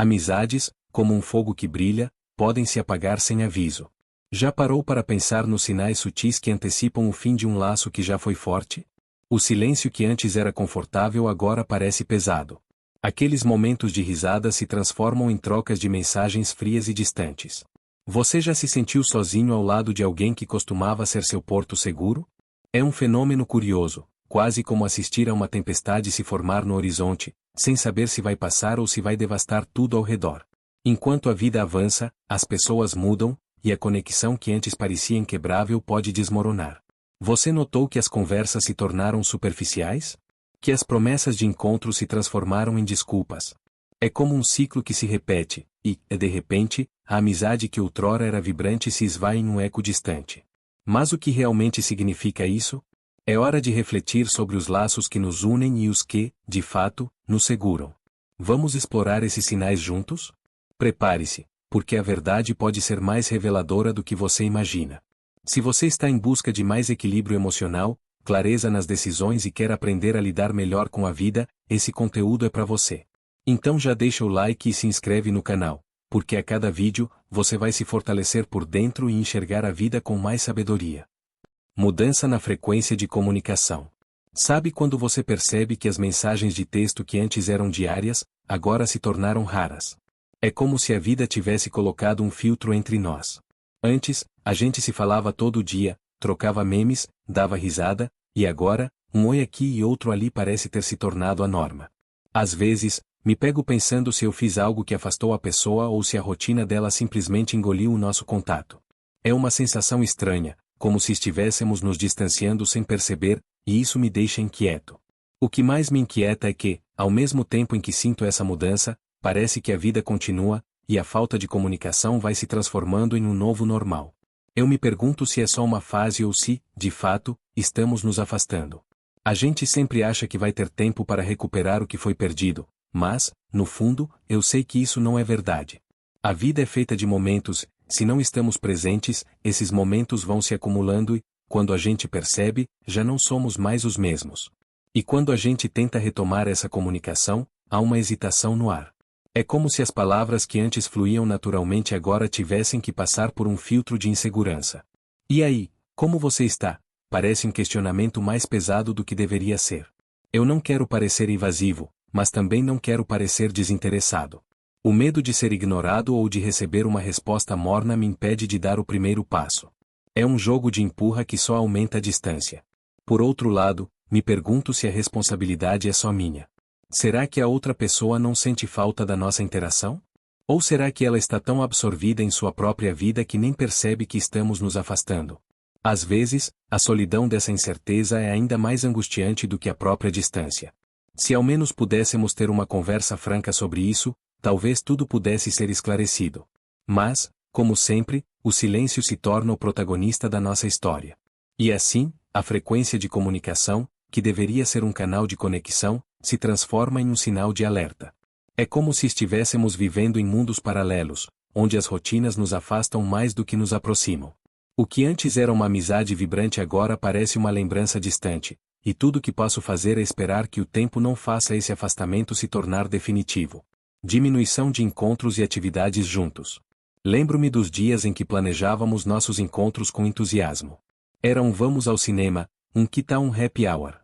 Amizades, como um fogo que brilha, podem se apagar sem aviso. Já parou para pensar nos sinais sutis que antecipam o fim de um laço que já foi forte? O silêncio que antes era confortável agora parece pesado. Aqueles momentos de risada se transformam em trocas de mensagens frias e distantes. Você já se sentiu sozinho ao lado de alguém que costumava ser seu porto seguro? É um fenômeno curioso, quase como assistir a uma tempestade se formar no horizonte, sem saber se vai passar ou se vai devastar tudo ao redor. Enquanto a vida avança, as pessoas mudam, e a conexão que antes parecia inquebrável pode desmoronar. Você notou que as conversas se tornaram superficiais? Que as promessas de encontro se transformaram em desculpas? É como um ciclo que se repete, e, de repente, a amizade que outrora era vibrante se esvai em um eco distante. Mas o que realmente significa isso? É hora de refletir sobre os laços que nos unem e os que, de fato, nos seguram. Vamos explorar esses sinais juntos? Prepare-se, porque a verdade pode ser mais reveladora do que você imagina. Se você está em busca de mais equilíbrio emocional, clareza nas decisões e quer aprender a lidar melhor com a vida, esse conteúdo é para você. Então já deixa o like e se inscreve no canal, porque a cada vídeo, você vai se fortalecer por dentro e enxergar a vida com mais sabedoria. Mudança na frequência de comunicação. Sabe quando você percebe que as mensagens de texto que antes eram diárias, agora se tornaram raras? É como se a vida tivesse colocado um filtro entre nós. Antes, a gente se falava todo dia, trocava memes, dava risada, e agora, um oi aqui e outro ali parece ter se tornado a norma. Às vezes, me pego pensando se eu fiz algo que afastou a pessoa ou se a rotina dela simplesmente engoliu o nosso contato. É uma sensação estranha, como se estivéssemos nos distanciando sem perceber, e isso me deixa inquieto. O que mais me inquieta é que, ao mesmo tempo em que sinto essa mudança, parece que a vida continua, e a falta de comunicação vai se transformando em um novo normal. Eu me pergunto se é só uma fase ou se, de fato, estamos nos afastando. A gente sempre acha que vai ter tempo para recuperar o que foi perdido, mas, no fundo, eu sei que isso não é verdade. A vida é feita de momentos, se não estamos presentes, esses momentos vão se acumulando e, quando a gente percebe, já não somos mais os mesmos. E quando a gente tenta retomar essa comunicação, há uma hesitação no ar. É como se as palavras que antes fluíam naturalmente agora tivessem que passar por um filtro de insegurança. E aí, como você está? Parece um questionamento mais pesado do que deveria ser. Eu não quero parecer invasivo, mas também não quero parecer desinteressado. O medo de ser ignorado ou de receber uma resposta morna me impede de dar o primeiro passo. É um jogo de empurra que só aumenta a distância. Por outro lado, me pergunto se a responsabilidade é só minha. Será que a outra pessoa não sente falta da nossa interação? Ou será que ela está tão absorvida em sua própria vida que nem percebe que estamos nos afastando? Às vezes, a solidão dessa incerteza é ainda mais angustiante do que a própria distância. Se ao menos pudéssemos ter uma conversa franca sobre isso, talvez tudo pudesse ser esclarecido. Mas, como sempre, o silêncio se torna o protagonista da nossa história. E assim, a frequência de comunicação, que deveria ser um canal de conexão, se transforma em um sinal de alerta. É como se estivéssemos vivendo em mundos paralelos, onde as rotinas nos afastam mais do que nos aproximam. O que antes era uma amizade vibrante agora parece uma lembrança distante, e tudo que posso fazer é esperar que o tempo não faça esse afastamento se tornar definitivo. Diminuição de encontros e atividades juntos. Lembro-me dos dias em que planejávamos nossos encontros com entusiasmo. Era um vamos ao cinema, um que tal um happy hour.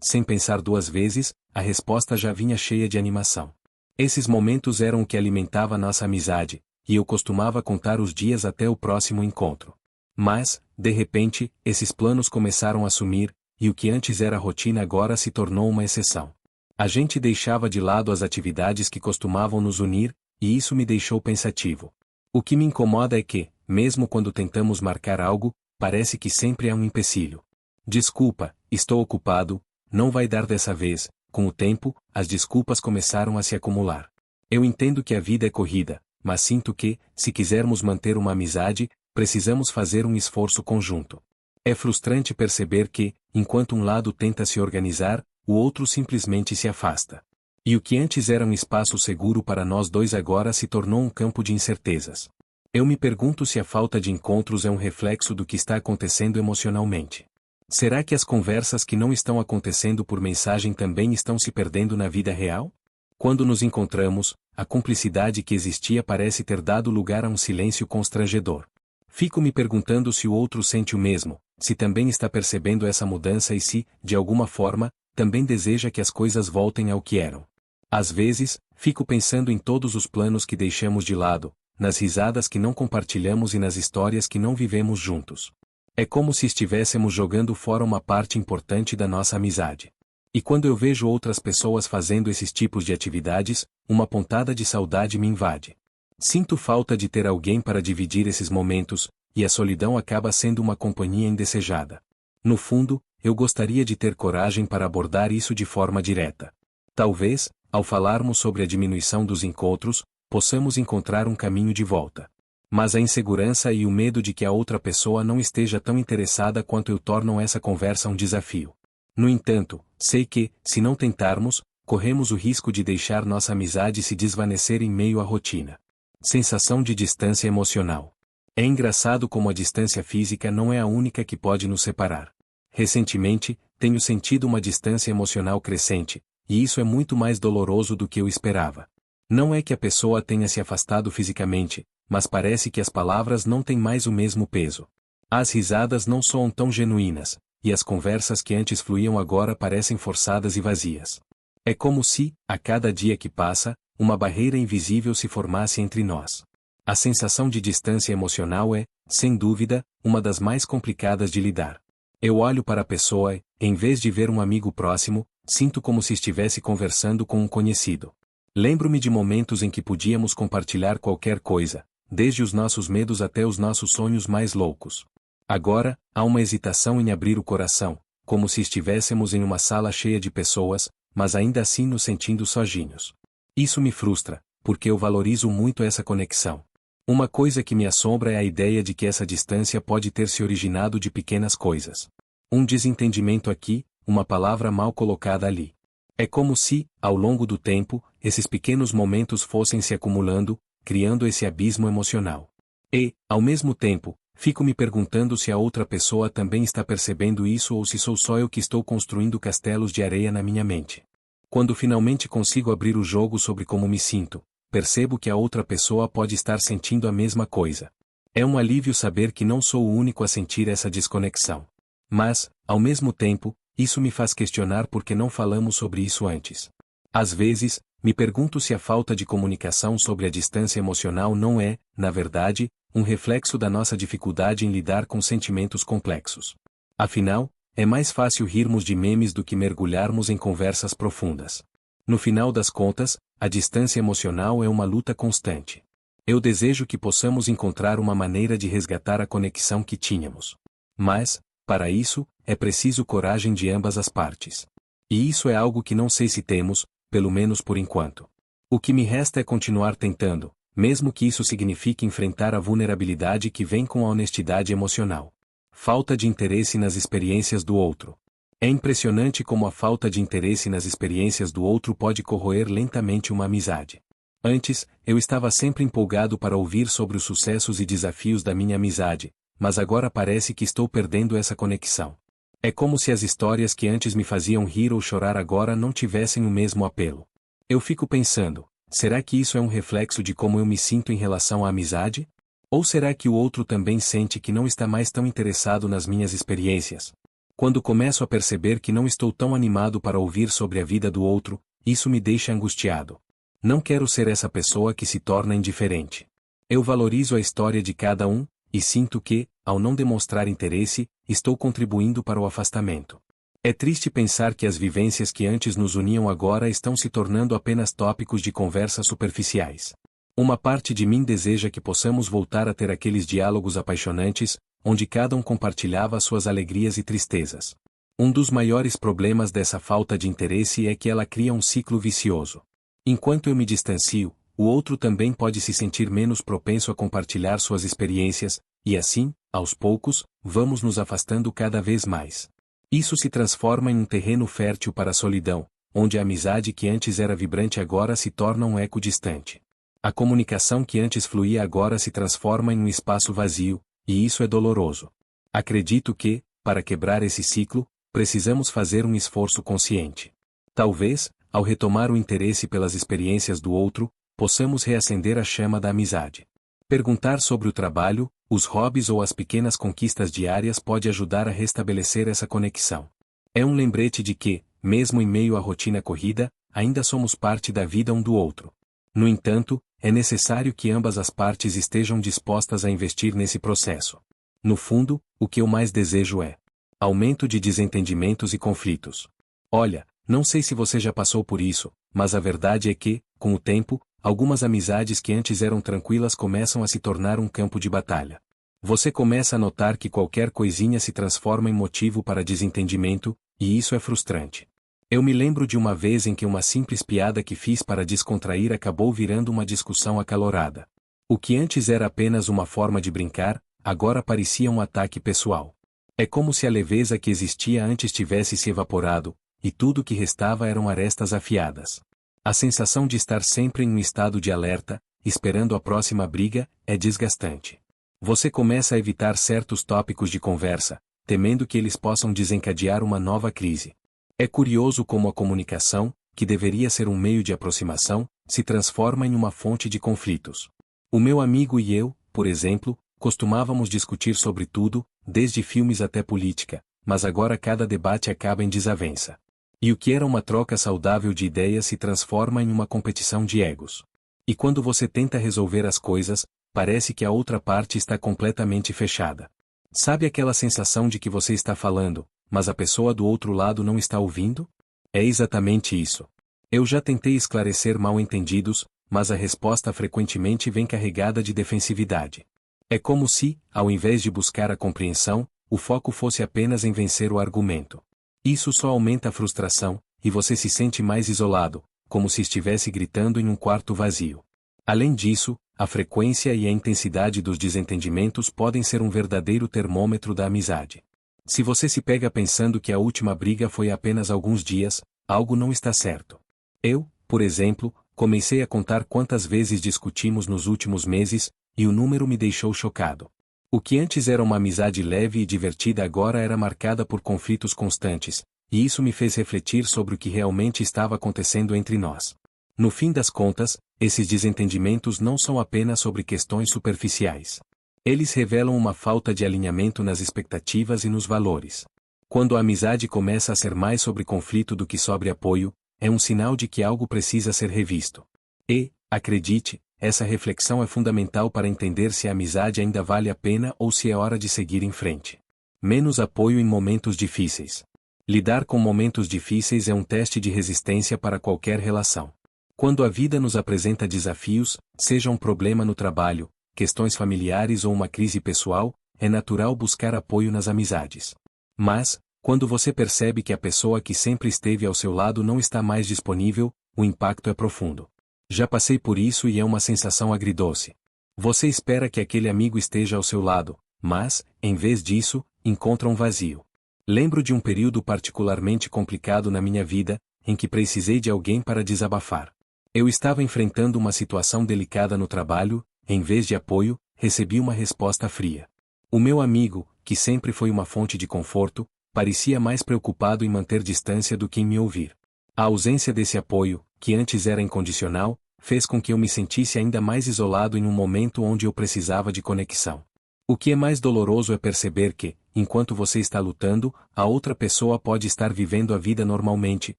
Sem pensar duas vezes, a resposta já vinha cheia de animação. Esses momentos eram o que alimentava nossa amizade, e eu costumava contar os dias até o próximo encontro. Mas, de repente, esses planos começaram a sumir, e o que antes era rotina agora se tornou uma exceção. A gente deixava de lado as atividades que costumavam nos unir, e isso me deixou pensativo. O que me incomoda é que, mesmo quando tentamos marcar algo, parece que sempre há um empecilho. Desculpa, estou ocupado, não vai dar dessa vez. Com o tempo, as desculpas começaram a se acumular. Eu entendo que a vida é corrida, mas sinto que, se quisermos manter uma amizade, precisamos fazer um esforço conjunto. É frustrante perceber que, enquanto um lado tenta se organizar, o outro simplesmente se afasta. E o que antes era um espaço seguro para nós dois agora se tornou um campo de incertezas. Eu me pergunto se a falta de encontros é um reflexo do que está acontecendo emocionalmente. Será que as conversas que não estão acontecendo por mensagem também estão se perdendo na vida real? Quando nos encontramos, a cumplicidade que existia parece ter dado lugar a um silêncio constrangedor. Fico me perguntando se o outro sente o mesmo, se também está percebendo essa mudança e se, de alguma forma, também deseja que as coisas voltem ao que eram. Às vezes, fico pensando em todos os planos que deixamos de lado, nas risadas que não compartilhamos e nas histórias que não vivemos juntos. É como se estivéssemos jogando fora uma parte importante da nossa amizade. E quando eu vejo outras pessoas fazendo esses tipos de atividades, uma pontada de saudade me invade. Sinto falta de ter alguém para dividir esses momentos, e a solidão acaba sendo uma companhia indesejada. No fundo, eu gostaria de ter coragem para abordar isso de forma direta. Talvez, ao falarmos sobre a diminuição dos encontros, possamos encontrar um caminho de volta. Mas a insegurança e o medo de que a outra pessoa não esteja tão interessada quanto eu tornam essa conversa um desafio. No entanto, sei que, se não tentarmos, corremos o risco de deixar nossa amizade se desvanecer em meio à rotina. Sensação de distância emocional. É engraçado como a distância física não é a única que pode nos separar. Recentemente, tenho sentido uma distância emocional crescente, e isso é muito mais doloroso do que eu esperava. Não é que a pessoa tenha se afastado fisicamente, mas parece que as palavras não têm mais o mesmo peso. As risadas não soam tão genuínas, e as conversas que antes fluíam agora parecem forçadas e vazias. É como se, a cada dia que passa, uma barreira invisível se formasse entre nós. A sensação de distância emocional é, sem dúvida, uma das mais complicadas de lidar. Eu olho para a pessoa e, em vez de ver um amigo próximo, sinto como se estivesse conversando com um conhecido. Lembro-me de momentos em que podíamos compartilhar qualquer coisa, desde os nossos medos até os nossos sonhos mais loucos. Agora, há uma hesitação em abrir o coração, como se estivéssemos em uma sala cheia de pessoas, mas ainda assim nos sentindo sozinhos. Isso me frustra, porque eu valorizo muito essa conexão. Uma coisa que me assombra é a ideia de que essa distância pode ter se originado de pequenas coisas. Um desentendimento aqui, uma palavra mal colocada ali. É como se, ao longo do tempo, esses pequenos momentos fossem se acumulando, criando esse abismo emocional. E, ao mesmo tempo, fico me perguntando se a outra pessoa também está percebendo isso ou se sou só eu que estou construindo castelos de areia na minha mente. Quando finalmente consigo abrir o jogo sobre como me sinto, percebo que a outra pessoa pode estar sentindo a mesma coisa. É um alívio saber que não sou o único a sentir essa desconexão. Mas, ao mesmo tempo, isso me faz questionar por que não falamos sobre isso antes. Às vezes, me pergunto se a falta de comunicação sobre a distância emocional não é, na verdade, um reflexo da nossa dificuldade em lidar com sentimentos complexos. Afinal, é mais fácil rirmos de memes do que mergulharmos em conversas profundas. No final das contas, a distância emocional é uma luta constante. Eu desejo que possamos encontrar uma maneira de resgatar a conexão que tínhamos. Mas, para isso, é preciso coragem de ambas as partes. E isso é algo que não sei se temos, pelo menos por enquanto. O que me resta é continuar tentando, mesmo que isso signifique enfrentar a vulnerabilidade que vem com a honestidade emocional. Falta de interesse nas experiências do outro. É impressionante como a falta de interesse nas experiências do outro pode corroer lentamente uma amizade. Antes, eu estava sempre empolgado para ouvir sobre os sucessos e desafios da minha amizade, mas agora parece que estou perdendo essa conexão. É como se as histórias que antes me faziam rir ou chorar agora não tivessem o mesmo apelo. Eu fico pensando, será que isso é um reflexo de como eu me sinto em relação à amizade? Ou será que o outro também sente que não está mais tão interessado nas minhas experiências? Quando começo a perceber que não estou tão animado para ouvir sobre a vida do outro, isso me deixa angustiado. Não quero ser essa pessoa que se torna indiferente. Eu valorizo a história de cada um, e sinto que, ao não demonstrar interesse, estou contribuindo para o afastamento. É triste pensar que as vivências que antes nos uniam agora estão se tornando apenas tópicos de conversas superficiais. Uma parte de mim deseja que possamos voltar a ter aqueles diálogos apaixonantes, onde cada um compartilhava suas alegrias e tristezas. Um dos maiores problemas dessa falta de interesse é que ela cria um ciclo vicioso. Enquanto eu me distancio, o outro também pode se sentir menos propenso a compartilhar suas experiências, e assim, aos poucos, vamos nos afastando cada vez mais. Isso se transforma em um terreno fértil para a solidão, onde a amizade que antes era vibrante agora se torna um eco distante. A comunicação que antes fluía agora se transforma em um espaço vazio, e isso é doloroso. Acredito que, para quebrar esse ciclo, precisamos fazer um esforço consciente. Talvez, ao retomar o interesse pelas experiências do outro, possamos reacender a chama da amizade. Perguntar sobre o trabalho, os hobbies ou as pequenas conquistas diárias pode ajudar a restabelecer essa conexão. É um lembrete de que, mesmo em meio à rotina corrida, ainda somos parte da vida um do outro. No entanto, é necessário que ambas as partes estejam dispostas a investir nesse processo. No fundo, o que eu mais desejo é aumento de desentendimentos e conflitos. Olha, não sei se você já passou por isso, mas a verdade é que, com o tempo, algumas amizades que antes eram tranquilas começam a se tornar um campo de batalha. Você começa a notar que qualquer coisinha se transforma em motivo para desentendimento, e isso é frustrante. Eu me lembro de uma vez em que uma simples piada que fiz para descontrair acabou virando uma discussão acalorada. O que antes era apenas uma forma de brincar, agora parecia um ataque pessoal. É como se a leveza que existia antes tivesse se evaporado, e tudo o que restava eram arestas afiadas. A sensação de estar sempre em um estado de alerta, esperando a próxima briga, é desgastante. Você começa a evitar certos tópicos de conversa, temendo que eles possam desencadear uma nova crise. É curioso como a comunicação, que deveria ser um meio de aproximação, se transforma em uma fonte de conflitos. O meu amigo e eu, por exemplo, costumávamos discutir sobre tudo, desde filmes até política, mas agora cada debate acaba em desavença. E o que era uma troca saudável de ideias se transforma em uma competição de egos. E quando você tenta resolver as coisas, parece que a outra parte está completamente fechada. Sabe aquela sensação de que você está falando, mas a pessoa do outro lado não está ouvindo? É exatamente isso. Eu já tentei esclarecer mal-entendidos, mas a resposta frequentemente vem carregada de defensividade. É como se, ao invés de buscar a compreensão, o foco fosse apenas em vencer o argumento. Isso só aumenta a frustração, e você se sente mais isolado, como se estivesse gritando em um quarto vazio. Além disso, a frequência e a intensidade dos desentendimentos podem ser um verdadeiro termômetro da amizade. Se você se pega pensando que a última briga foi há apenas alguns dias, algo não está certo. Eu, por exemplo, comecei a contar quantas vezes discutimos nos últimos meses, e o número me deixou chocado. O que antes era uma amizade leve e divertida agora era marcada por conflitos constantes, e isso me fez refletir sobre o que realmente estava acontecendo entre nós. No fim das contas, esses desentendimentos não são apenas sobre questões superficiais. Eles revelam uma falta de alinhamento nas expectativas e nos valores. Quando a amizade começa a ser mais sobre conflito do que sobre apoio, é um sinal de que algo precisa ser revisto. E, acredite, essa reflexão é fundamental para entender se a amizade ainda vale a pena ou se é hora de seguir em frente. Menos apoio em momentos difíceis. Lidar com momentos difíceis é um teste de resistência para qualquer relação. Quando a vida nos apresenta desafios, seja um problema no trabalho, questões familiares ou uma crise pessoal, é natural buscar apoio nas amizades. Mas, quando você percebe que a pessoa que sempre esteve ao seu lado não está mais disponível, o impacto é profundo. Já passei por isso e é uma sensação agridoce. Você espera que aquele amigo esteja ao seu lado, mas, em vez disso, encontra um vazio. Lembro de um período particularmente complicado na minha vida, em que precisei de alguém para desabafar. Eu estava enfrentando uma situação delicada no trabalho, em vez de apoio, recebi uma resposta fria. O meu amigo, que sempre foi uma fonte de conforto, parecia mais preocupado em manter distância do que em me ouvir. A ausência desse apoio, que antes era incondicional, fez com que eu me sentisse ainda mais isolado em um momento onde eu precisava de conexão. O que é mais doloroso é perceber que, enquanto você está lutando, a outra pessoa pode estar vivendo a vida normalmente,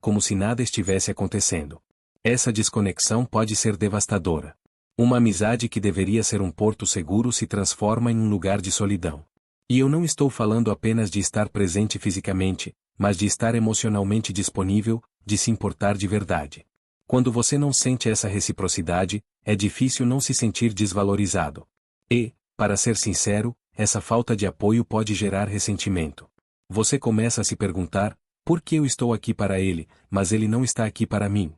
como se nada estivesse acontecendo. Essa desconexão pode ser devastadora. Uma amizade que deveria ser um porto seguro se transforma em um lugar de solidão. E eu não estou falando apenas de estar presente fisicamente, mas de estar emocionalmente disponível, de se importar de verdade. Quando você não sente essa reciprocidade, é difícil não se sentir desvalorizado. E, para ser sincero, essa falta de apoio pode gerar ressentimento. Você começa a se perguntar, por que eu estou aqui para ele, mas ele não está aqui para mim?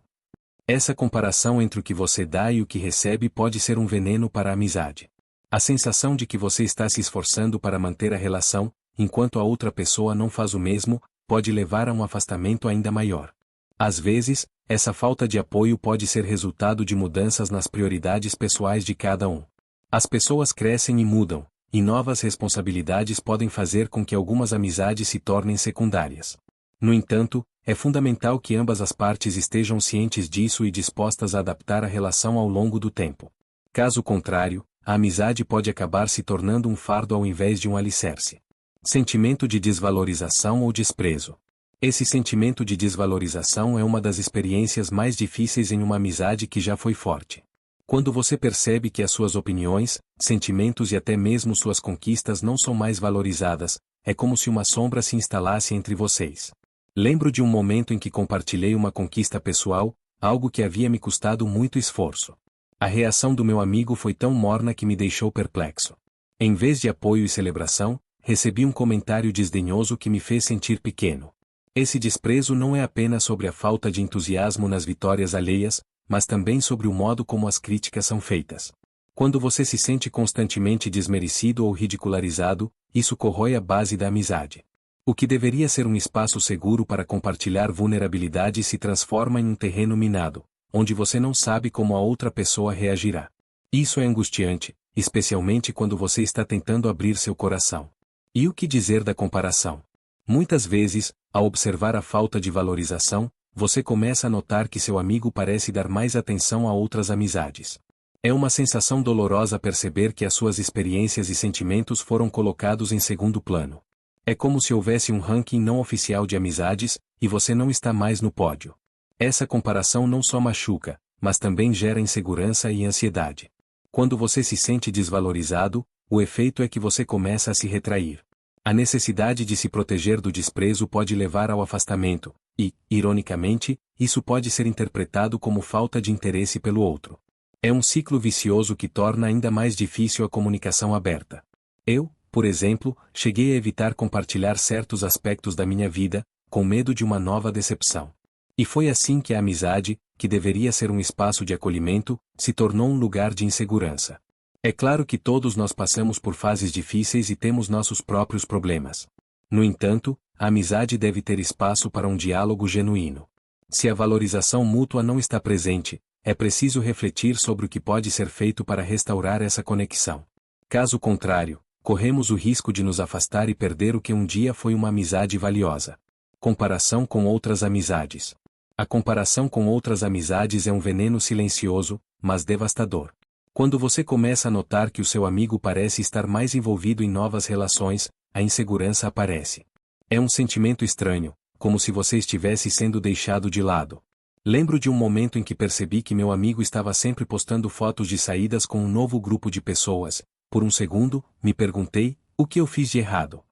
Essa comparação entre o que você dá e o que recebe pode ser um veneno para a amizade. A sensação de que você está se esforçando para manter a relação, enquanto a outra pessoa não faz o mesmo, pode levar a um afastamento ainda maior. Às vezes, essa falta de apoio pode ser resultado de mudanças nas prioridades pessoais de cada um. As pessoas crescem e mudam, e novas responsabilidades podem fazer com que algumas amizades se tornem secundárias. No entanto, é fundamental que ambas as partes estejam cientes disso e dispostas a adaptar a relação ao longo do tempo. Caso contrário, a amizade pode acabar se tornando um fardo ao invés de um alicerce. Sentimento de desvalorização ou desprezo. Esse sentimento de desvalorização é uma das experiências mais difíceis em uma amizade que já foi forte. Quando você percebe que as suas opiniões, sentimentos e até mesmo suas conquistas não são mais valorizadas, é como se uma sombra se instalasse entre vocês. Lembro de um momento em que compartilhei uma conquista pessoal, algo que havia me custado muito esforço. A reação do meu amigo foi tão morna que me deixou perplexo. Em vez de apoio e celebração, recebi um comentário desdenhoso que me fez sentir pequeno. Esse desprezo não é apenas sobre a falta de entusiasmo nas vitórias alheias, mas também sobre o modo como as críticas são feitas. Quando você se sente constantemente desmerecido ou ridicularizado, isso corrói a base da amizade. O que deveria ser um espaço seguro para compartilhar vulnerabilidade se transforma em um terreno minado, onde você não sabe como a outra pessoa reagirá. Isso é angustiante, especialmente quando você está tentando abrir seu coração. E o que dizer da comparação? Muitas vezes, ao observar a falta de valorização, você começa a notar que seu amigo parece dar mais atenção a outras amizades. É uma sensação dolorosa perceber que as suas experiências e sentimentos foram colocados em segundo plano. É como se houvesse um ranking não oficial de amizades, e você não está mais no pódio. Essa comparação não só machuca, mas também gera insegurança e ansiedade. Quando você se sente desvalorizado, o efeito é que você começa a se retrair. A necessidade de se proteger do desprezo pode levar ao afastamento, e, ironicamente, isso pode ser interpretado como falta de interesse pelo outro. É um ciclo vicioso que torna ainda mais difícil a comunicação aberta. Eu, por exemplo, cheguei a evitar compartilhar certos aspectos da minha vida, com medo de uma nova decepção. E foi assim que a amizade, que deveria ser um espaço de acolhimento, se tornou um lugar de insegurança. É claro que todos nós passamos por fases difíceis e temos nossos próprios problemas. No entanto, a amizade deve ter espaço para um diálogo genuíno. Se a valorização mútua não está presente, é preciso refletir sobre o que pode ser feito para restaurar essa conexão. Caso contrário, corremos o risco de nos afastar e perder o que um dia foi uma amizade valiosa. Comparação com outras amizades. A comparação com outras amizades é um veneno silencioso, mas devastador. Quando você começa a notar que o seu amigo parece estar mais envolvido em novas relações, a insegurança aparece. É um sentimento estranho, como se você estivesse sendo deixado de lado. Lembro de um momento em que percebi que meu amigo estava sempre postando fotos de saídas com um novo grupo de pessoas. Por um segundo, me perguntei, o que eu fiz de errado?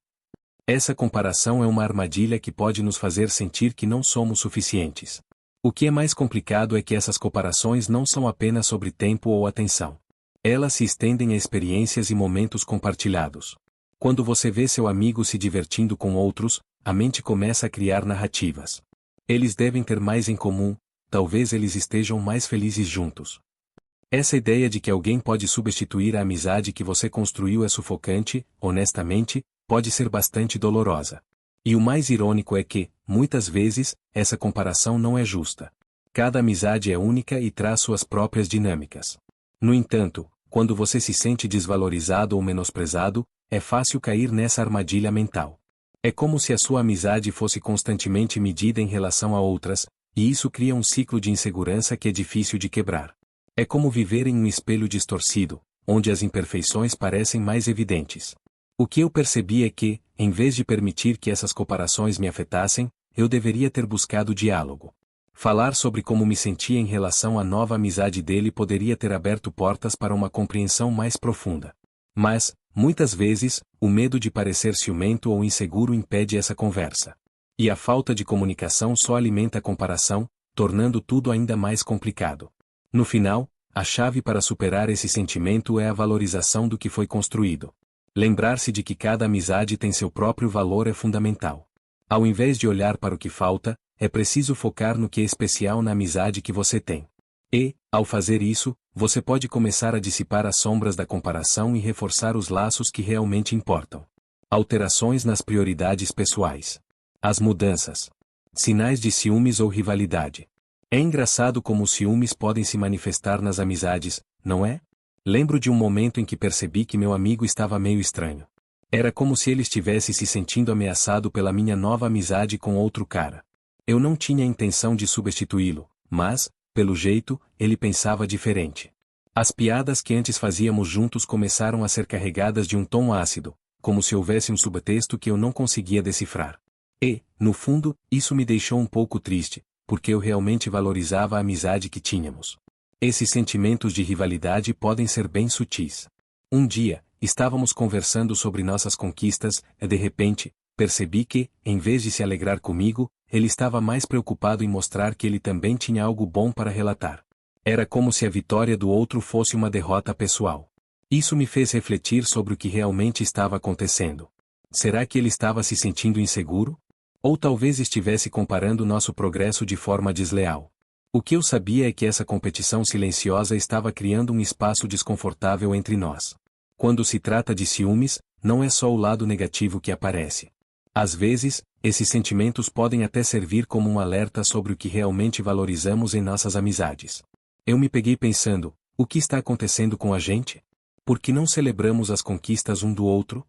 Essa comparação é uma armadilha que pode nos fazer sentir que não somos suficientes. O que é mais complicado é que essas comparações não são apenas sobre tempo ou atenção. Elas se estendem a experiências e momentos compartilhados. Quando você vê seu amigo se divertindo com outros, a mente começa a criar narrativas. Eles devem ter mais em comum, talvez eles estejam mais felizes juntos. Essa ideia de que alguém pode substituir a amizade que você construiu é sufocante, honestamente, pode ser bastante dolorosa. E o mais irônico é que, muitas vezes, essa comparação não é justa. Cada amizade é única e traz suas próprias dinâmicas. No entanto, quando você se sente desvalorizado ou menosprezado, é fácil cair nessa armadilha mental. É como se a sua amizade fosse constantemente medida em relação a outras, e isso cria um ciclo de insegurança que é difícil de quebrar. É como viver em um espelho distorcido, onde as imperfeições parecem mais evidentes. O que eu percebi é que, em vez de permitir que essas comparações me afetassem, eu deveria ter buscado diálogo. Falar sobre como me sentia em relação à nova amizade dele poderia ter aberto portas para uma compreensão mais profunda. Mas, muitas vezes, o medo de parecer ciumento ou inseguro impede essa conversa. E a falta de comunicação só alimenta a comparação, tornando tudo ainda mais complicado. No final, a chave para superar esse sentimento é a valorização do que foi construído. Lembrar-se de que cada amizade tem seu próprio valor é fundamental. Ao invés de olhar para o que falta, é preciso focar no que é especial na amizade que você tem. E, ao fazer isso, você pode começar a dissipar as sombras da comparação e reforçar os laços que realmente importam. Alterações nas prioridades pessoais. As mudanças. Sinais de ciúmes ou rivalidade. É engraçado como os ciúmes podem se manifestar nas amizades, não é? Lembro de um momento em que percebi que meu amigo estava meio estranho. Era como se ele estivesse se sentindo ameaçado pela minha nova amizade com outro cara. Eu não tinha a intenção de substituí-lo, mas, pelo jeito, ele pensava diferente. As piadas que antes fazíamos juntos começaram a ser carregadas de um tom ácido, como se houvesse um subtexto que eu não conseguia decifrar. E, no fundo, isso me deixou um pouco triste, porque eu realmente valorizava a amizade que tínhamos. Esses sentimentos de rivalidade podem ser bem sutis. Um dia, estávamos conversando sobre nossas conquistas e de repente, percebi que, em vez de se alegrar comigo, ele estava mais preocupado em mostrar que ele também tinha algo bom para relatar. Era como se a vitória do outro fosse uma derrota pessoal. Isso me fez refletir sobre o que realmente estava acontecendo. Será que ele estava se sentindo inseguro? Ou talvez estivesse comparando nosso progresso de forma desleal? O que eu sabia é que essa competição silenciosa estava criando um espaço desconfortável entre nós. Quando se trata de ciúmes, não é só o lado negativo que aparece. Às vezes, esses sentimentos podem até servir como um alerta sobre o que realmente valorizamos em nossas amizades. Eu me peguei pensando, o que está acontecendo com a gente? Por que não celebramos as conquistas um do outro?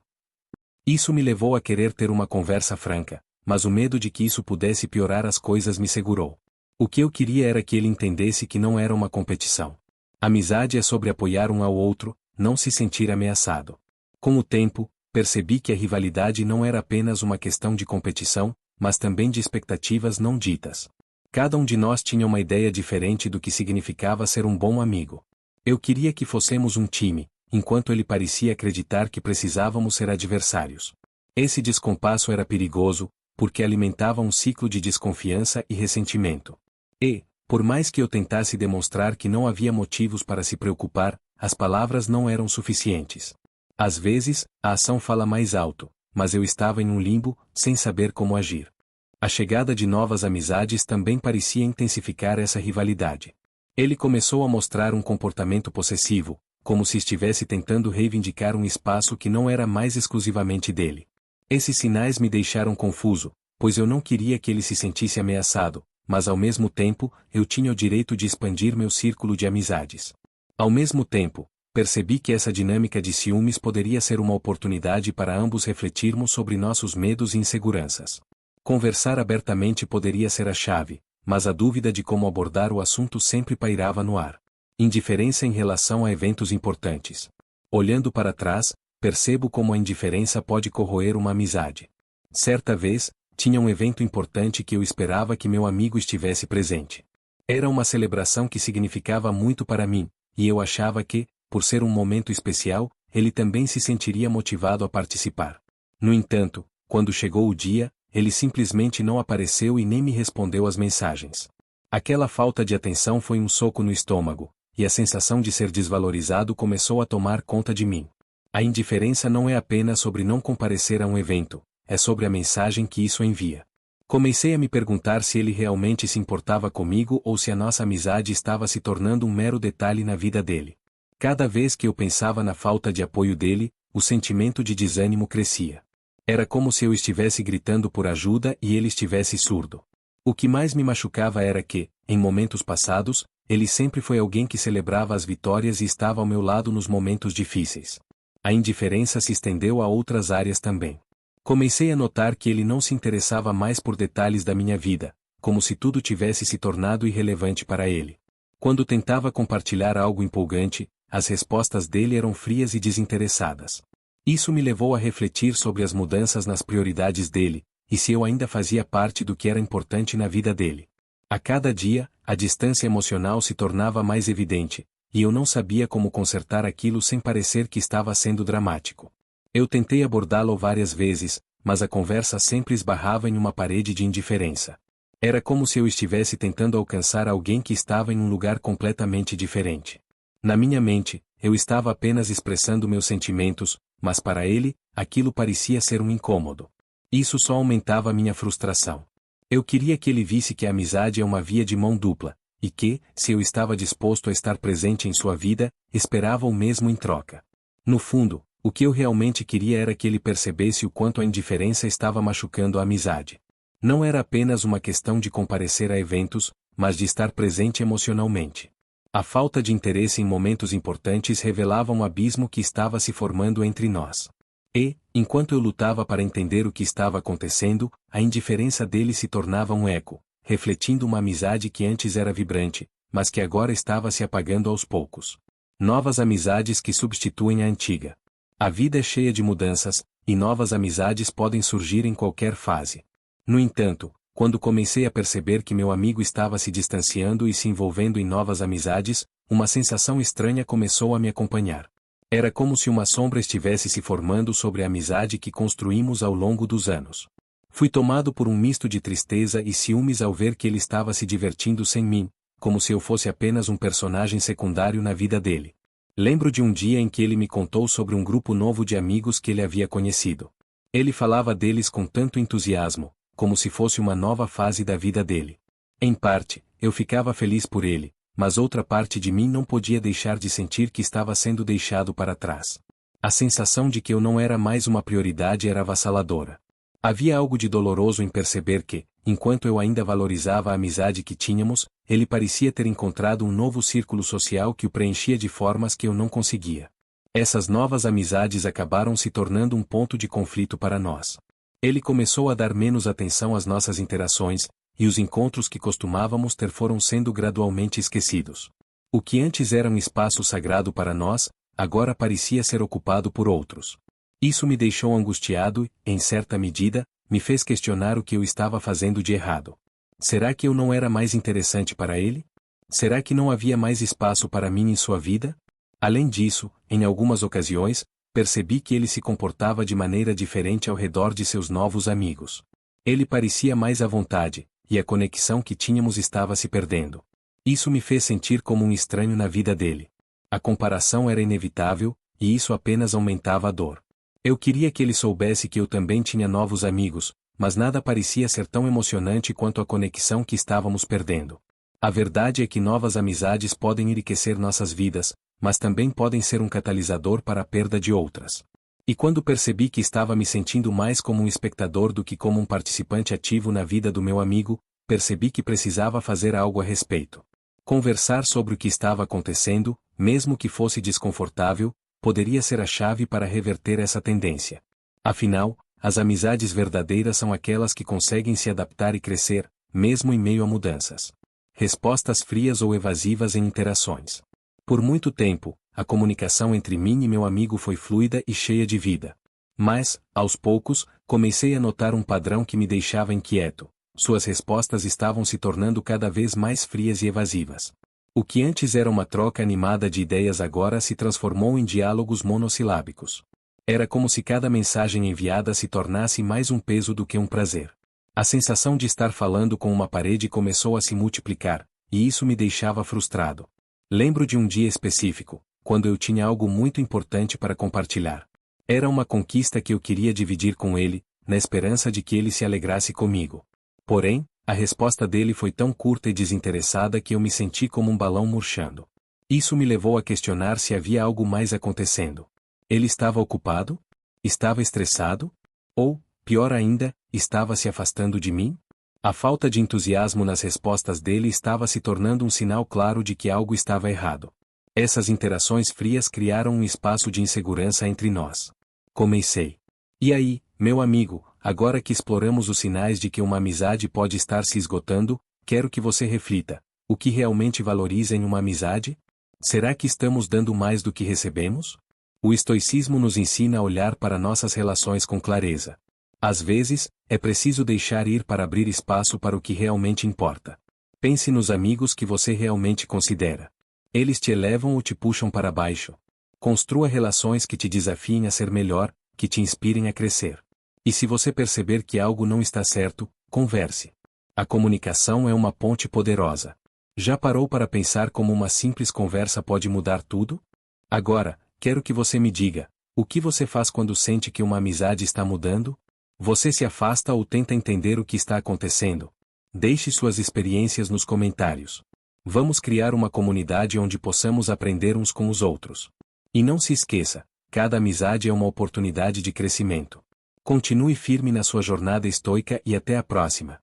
Isso me levou a querer ter uma conversa franca, mas o medo de que isso pudesse piorar as coisas me segurou. O que eu queria era que ele entendesse que não era uma competição. Amizade é sobre apoiar um ao outro, não se sentir ameaçado. Com o tempo, percebi que a rivalidade não era apenas uma questão de competição, mas também de expectativas não ditas. Cada um de nós tinha uma ideia diferente do que significava ser um bom amigo. Eu queria que fossemos um time, enquanto ele parecia acreditar que precisávamos ser adversários. Esse descompasso era perigoso, porque alimentava um ciclo de desconfiança e ressentimento. E, por mais que eu tentasse demonstrar que não havia motivos para se preocupar, as palavras não eram suficientes. Às vezes, a ação fala mais alto, mas eu estava em um limbo, sem saber como agir. A chegada de novas amizades também parecia intensificar essa rivalidade. Ele começou a mostrar um comportamento possessivo, como se estivesse tentando reivindicar um espaço que não era mais exclusivamente dele. Esses sinais me deixaram confuso, pois eu não queria que ele se sentisse ameaçado, mas ao mesmo tempo, eu tinha o direito de expandir meu círculo de amizades. Ao mesmo tempo, percebi que essa dinâmica de ciúmes poderia ser uma oportunidade para ambos refletirmos sobre nossos medos e inseguranças. Conversar abertamente poderia ser a chave, mas a dúvida de como abordar o assunto sempre pairava no ar. Indiferença em relação a eventos importantes. Olhando para trás, percebo como a indiferença pode corroer uma amizade. Certa vez, tinha um evento importante que eu esperava que meu amigo estivesse presente. Era uma celebração que significava muito para mim, e eu achava que, por ser um momento especial, ele também se sentiria motivado a participar. No entanto, quando chegou o dia, ele simplesmente não apareceu e nem me respondeu às mensagens. Aquela falta de atenção foi um soco no estômago, e a sensação de ser desvalorizado começou a tomar conta de mim. A indiferença não é apenas sobre não comparecer a um evento, é sobre a mensagem que isso envia. Comecei a me perguntar se ele realmente se importava comigo ou se a nossa amizade estava se tornando um mero detalhe na vida dele. Cada vez que eu pensava na falta de apoio dele, o sentimento de desânimo crescia. Era como se eu estivesse gritando por ajuda e ele estivesse surdo. O que mais me machucava era que, em momentos passados, ele sempre foi alguém que celebrava as vitórias e estava ao meu lado nos momentos difíceis. A indiferença se estendeu a outras áreas também. Comecei a notar que ele não se interessava mais por detalhes da minha vida, como se tudo tivesse se tornado irrelevante para ele. Quando tentava compartilhar algo empolgante, as respostas dele eram frias e desinteressadas. Isso me levou a refletir sobre as mudanças nas prioridades dele, e se eu ainda fazia parte do que era importante na vida dele. A cada dia, a distância emocional se tornava mais evidente, e eu não sabia como consertar aquilo sem parecer que estava sendo dramático. Eu tentei abordá-lo várias vezes, mas a conversa sempre esbarrava em uma parede de indiferença. Era como se eu estivesse tentando alcançar alguém que estava em um lugar completamente diferente. Na minha mente, eu estava apenas expressando meus sentimentos, mas para ele, aquilo parecia ser um incômodo. Isso só aumentava a minha frustração. Eu queria que ele visse que a amizade é uma via de mão dupla, e que, se eu estava disposto a estar presente em sua vida, esperava o mesmo em troca. No fundo, o que eu realmente queria era que ele percebesse o quanto a indiferença estava machucando a amizade. Não era apenas uma questão de comparecer a eventos, mas de estar presente emocionalmente. A falta de interesse em momentos importantes revelava um abismo que estava se formando entre nós. E, enquanto eu lutava para entender o que estava acontecendo, a indiferença dele se tornava um eco, refletindo uma amizade que antes era vibrante, mas que agora estava se apagando aos poucos. Novas amizades que substituem a antiga. A vida é cheia de mudanças, e novas amizades podem surgir em qualquer fase. No entanto, quando comecei a perceber que meu amigo estava se distanciando e se envolvendo em novas amizades, uma sensação estranha começou a me acompanhar. Era como se uma sombra estivesse se formando sobre a amizade que construímos ao longo dos anos. Fui tomado por um misto de tristeza e ciúmes ao ver que ele estava se divertindo sem mim, como se eu fosse apenas um personagem secundário na vida dele. Lembro de um dia em que ele me contou sobre um grupo novo de amigos que ele havia conhecido. Ele falava deles com tanto entusiasmo, como se fosse uma nova fase da vida dele. Em parte, eu ficava feliz por ele, mas outra parte de mim não podia deixar de sentir que estava sendo deixado para trás. A sensação de que eu não era mais uma prioridade era avassaladora. Havia algo de doloroso em perceber que, enquanto eu ainda valorizava a amizade que tínhamos, ele parecia ter encontrado um novo círculo social que o preenchia de formas que eu não conseguia. Essas novas amizades acabaram se tornando um ponto de conflito para nós. Ele começou a dar menos atenção às nossas interações, e os encontros que costumávamos ter foram sendo gradualmente esquecidos. O que antes era um espaço sagrado para nós, agora parecia ser ocupado por outros. Isso me deixou angustiado e, em certa medida, me fez questionar o que eu estava fazendo de errado. Será que eu não era mais interessante para ele? Será que não havia mais espaço para mim em sua vida? Além disso, em algumas ocasiões, percebi que ele se comportava de maneira diferente ao redor de seus novos amigos. Ele parecia mais à vontade, e a conexão que tínhamos estava se perdendo. Isso me fez sentir como um estranho na vida dele. A comparação era inevitável, e isso apenas aumentava a dor. Eu queria que ele soubesse que eu também tinha novos amigos, mas nada parecia ser tão emocionante quanto a conexão que estávamos perdendo. A verdade é que novas amizades podem enriquecer nossas vidas, mas também podem ser um catalisador para a perda de outras. E quando percebi que estava me sentindo mais como um espectador do que como um participante ativo na vida do meu amigo, percebi que precisava fazer algo a respeito. Conversar sobre o que estava acontecendo, mesmo que fosse desconfortável, poderia ser a chave para reverter essa tendência. Afinal, as amizades verdadeiras são aquelas que conseguem se adaptar e crescer, mesmo em meio a mudanças. Respostas frias ou evasivas em interações. Por muito tempo, a comunicação entre mim e meu amigo foi fluida e cheia de vida. Mas, aos poucos, comecei a notar um padrão que me deixava inquieto. Suas respostas estavam se tornando cada vez mais frias e evasivas. O que antes era uma troca animada de ideias agora se transformou em diálogos monossilábicos. Era como se cada mensagem enviada se tornasse mais um peso do que um prazer. A sensação de estar falando com uma parede começou a se multiplicar, e isso me deixava frustrado. Lembro de um dia específico, quando eu tinha algo muito importante para compartilhar. Era uma conquista que eu queria dividir com ele, na esperança de que ele se alegrasse comigo. Porém, a resposta dele foi tão curta e desinteressada que eu me senti como um balão murchando. Isso me levou a questionar se havia algo mais acontecendo. Ele estava ocupado? Estava estressado? Ou, pior ainda, estava se afastando de mim? A falta de entusiasmo nas respostas dele estava se tornando um sinal claro de que algo estava errado. Essas interações frias criaram um espaço de insegurança entre nós. Comecei. E aí, meu amigo, agora que exploramos os sinais de que uma amizade pode estar se esgotando, quero que você reflita: o que realmente valoriza em uma amizade? Será que estamos dando mais do que recebemos? O estoicismo nos ensina a olhar para nossas relações com clareza. Às vezes, é preciso deixar ir para abrir espaço para o que realmente importa. Pense nos amigos que você realmente considera. Eles te elevam ou te puxam para baixo? Construa relações que te desafiem a ser melhor, que te inspirem a crescer. E se você perceber que algo não está certo, converse. A comunicação é uma ponte poderosa. Já parou para pensar como uma simples conversa pode mudar tudo? Agora, quero que você me diga: o que você faz quando sente que uma amizade está mudando? Você se afasta ou tenta entender o que está acontecendo? Deixe suas experiências nos comentários. Vamos criar uma comunidade onde possamos aprender uns com os outros. E não se esqueça, cada amizade é uma oportunidade de crescimento. Continue firme na sua jornada estoica e até a próxima.